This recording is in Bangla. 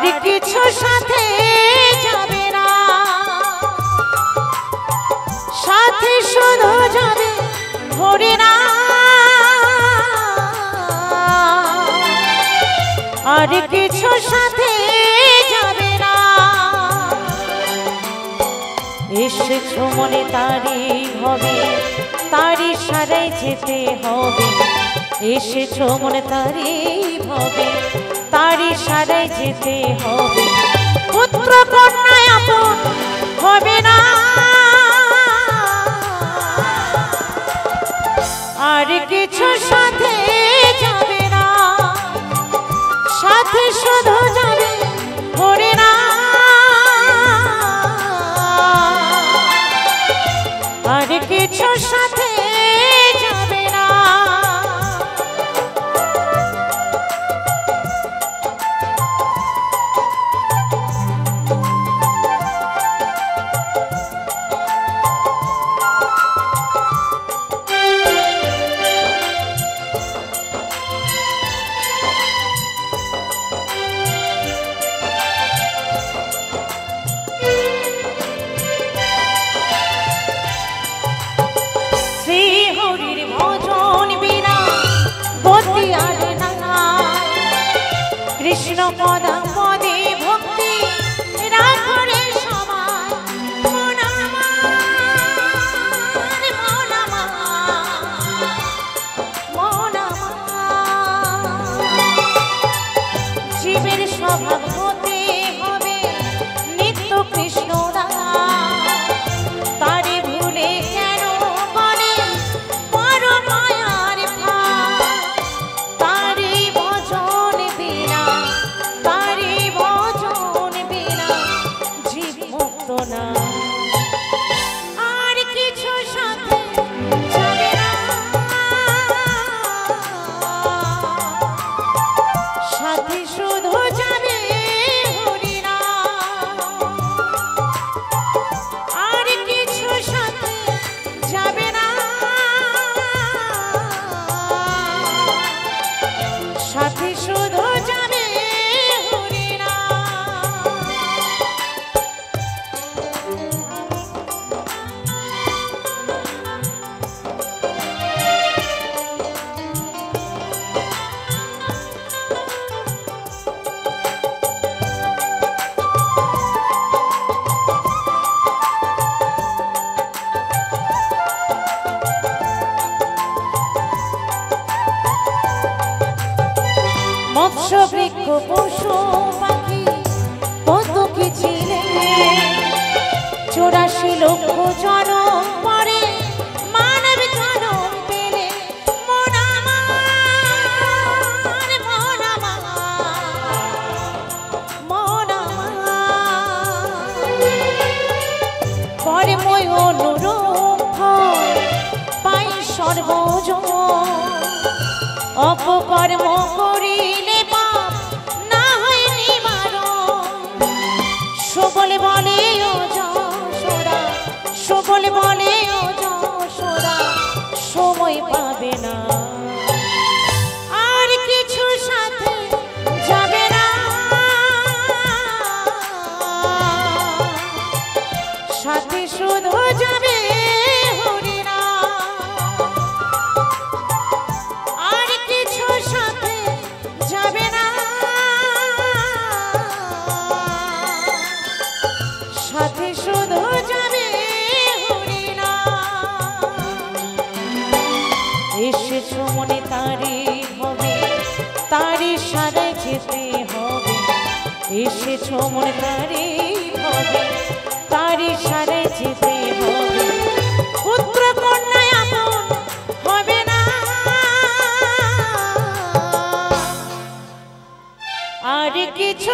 আর কিছু সাথে যাবে না, সাথে শুধু যাবে হরিনা। আর কিছু সাথে যাবে না, এসেছো মনে তারই হবে, তারই সারাই যেতে হবে। এসেছো মনে তারই হবে, তারই সারাই যেতে হবে। পুত্র কন্যায় আপন হবে না, আর কিছু সাথে যাবে না, সাথে শুধু যাবে হরিনা। আর কিছু সাথে যাবে না। কৃষ্ণ পদা পদে ভক্তি রাখরে সবাই, মন আমার, মন আমার, মন আমার। জীবের স্বভাব হতে হবে নিত্য কৃষ্ণ দাদা, তারে ভুলে কেন বলে পর মায়ার ভাব। তারে ভজন বিনা, তারে ভজন বিনা জীব মুক্ত না। আর কিছু সাথে যাবে না, সাথে শুধু যাবে হরিনা। আর কিছু সাথে যাবে না, সাথে শুধু যাবে হরিনা। মৎস্য বৃক্ষ পশু পাখি কত কি ছিলে, 84 লক্ষ জনম পরে মানব জনম পেলে। মন আমার, মন আমার, মন আমার। কর্মই অনুরূপ ফল পাই সর্বজন, অপকর্ম করিলে পাপ না হয় নিবারণ। সকলে বলে ও যশোদা, সকলে বলে ও যশোদা সময় পাবে না। আর কিছু সাথে যাবে না, সাথে শুধু যাবে হরিনা। আর কিছু সাথে যাবে না, সাথে শুধু যাবে হরিনা। এসেছো মনে তারই হবে, তারই সারাই যেতে হবে। এসেছো মনে তারই হবে, তারই সারাই যেতে হবে। পুত্র কন্যায় আপন হবে না, আর কিছু